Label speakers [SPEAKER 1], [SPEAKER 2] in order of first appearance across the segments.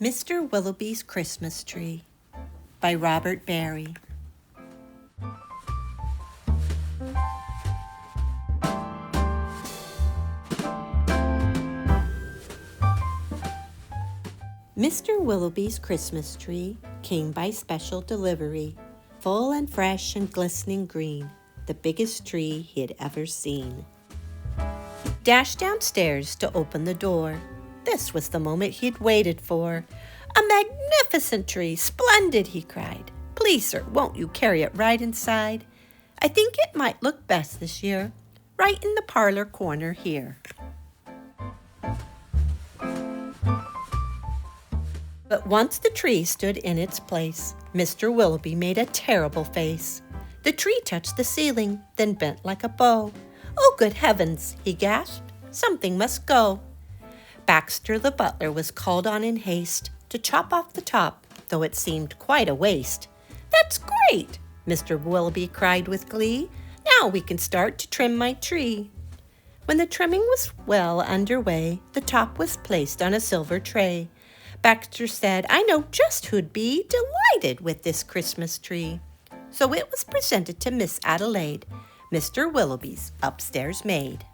[SPEAKER 1] Mr. Willowby's Christmas Tree by Robert Barry. Mr. Willowby's Christmas tree came by special delivery, full and fresh and glistening green, the biggest tree he had ever seen. Dashed downstairs to open the door. This was the moment he'd waited for. "A magnificent tree, splendid," he cried. "Please, sir, won't you carry it right inside? I think it might look best this year, right in the parlor corner here." But once the tree stood in its place, Mr. Willowby made a terrible face. The tree touched the ceiling, then bent like a bow. "Oh, good heavens," he gasped, "something must go." Baxter the butler was called on in haste to chop off the top, though it seemed quite a waste. "That's great," Mr. Willowby cried with glee. "Now we can start to trim my tree." When the trimming was well underway, the top was placed on a silver tray. Baxter said, "I know just who'd be delighted with this Christmas tree." So it was presented to Miss Adelaide, Mr. Willowby's upstairs maid.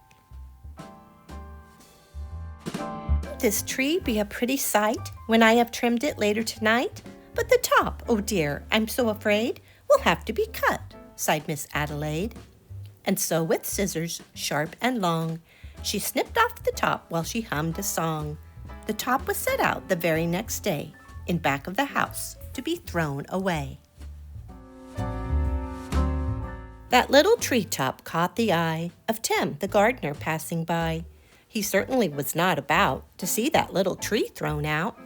[SPEAKER 1] "Won't this tree be a pretty sight when I have trimmed it later tonight? But the top, oh dear, I'm so afraid, will have to be cut," sighed Miss Adelaide. And so with scissors, sharp and long, she snipped off the top while she hummed a song. The top was set out the very next day, in back of the house, to be thrown away. That little treetop caught the eye of Tim, the gardener, passing by. He certainly was not about to see that little tree thrown out.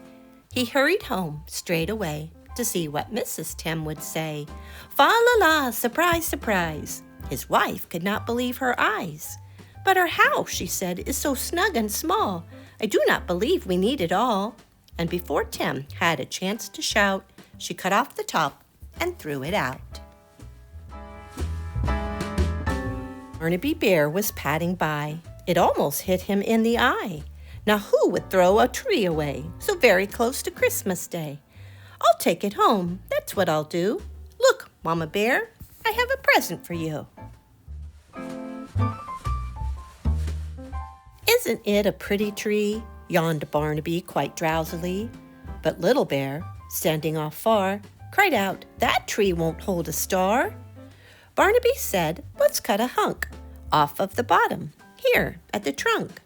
[SPEAKER 1] He hurried home straight away to see what Mrs. Tim would say. Fa la la, surprise, surprise! His wife could not believe her eyes. "But our house," she said, "is so snug and small. I do not believe we need it all." And before Tim had a chance to shout, she cut off the top and threw it out. Barnaby Bear was padding by. It almost hit him in the eye. Now who would throw a tree away so very close to Christmas Day? "I'll take it home, that's what I'll do. Look, Mama Bear, I have a present for you." "Isn't it a pretty tree?" yawned Barnaby quite drowsily. But Little Bear, standing off far, cried out, "That tree won't hold a star." Barnaby said, "Let's cut a hunk off of the bottom, here at the trunk."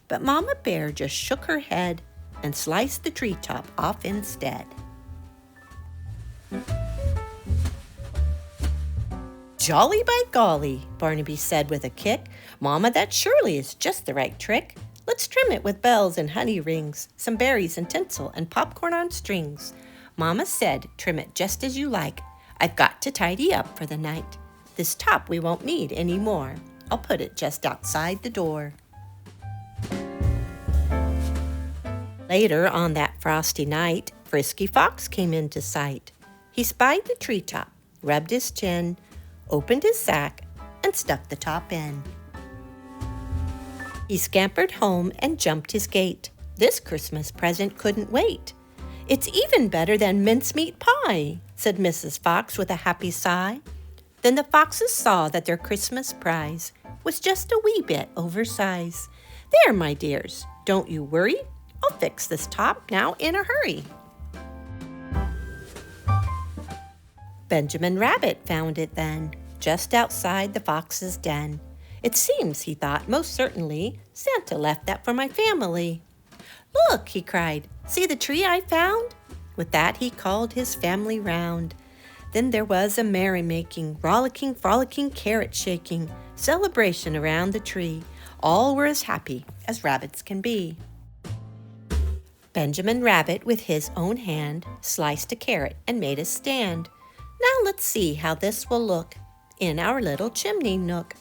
[SPEAKER 1] But Mama Bear just shook her head and sliced the treetop off instead. "Jolly by golly," Barnaby said with a kick. "Mama, that surely is just the right trick. Let's trim it with bells and honey rings, some berries and tinsel and popcorn on strings. Mama said, trim it just as you like. I've got to tidy up for the night. This top we won't need any more. I'll put it just outside the door." Later on that frosty night, Frisky Fox came into sight. He spied the treetop, rubbed his chin, opened his sack, and stuck the top in. He scampered home and jumped his gate. This Christmas present couldn't wait. "It's even better than mincemeat pie," said Mrs. Fox with a happy sigh. Then the foxes saw that their Christmas prize was just a wee bit oversize. "There, my dears, don't you worry. I'll fix this top now in a hurry." Benjamin Rabbit found it then, just outside the fox's den. "It seems," he thought, "most certainly Santa left that for my family." "Look," he cried, "see the tree I found?" With that he called his family round. Then there was a merrymaking, rollicking, frolicking, carrot-shaking celebration around the tree. All were as happy as rabbits can be. Benjamin Rabbit, with his own hand, sliced a carrot and made a stand. "Now let's see how this will look in our little chimney nook."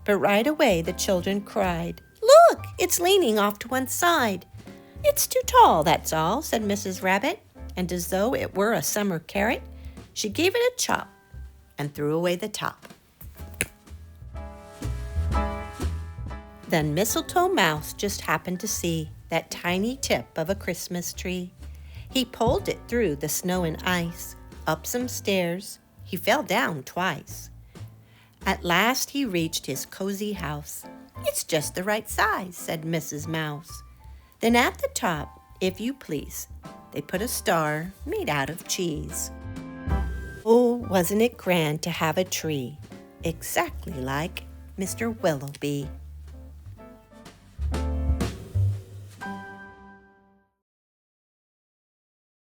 [SPEAKER 1] But right away the children cried, "Look, it's leaning off to one side." "It's too tall, that's all," said Mrs. Rabbit, and as though it were a summer carrot, she gave it a chop and threw away the top. Then Mistletoe Mouse just happened to see that tiny tip of a Christmas tree. He pulled it through the snow and ice, up some stairs. He fell down twice. At last he reached his cozy house. "It's just the right size," said Mrs. Mouse. Then at the top, if you please, they put a star made out of cheese. Oh, wasn't it grand to have a tree exactly like Mr. Willowby?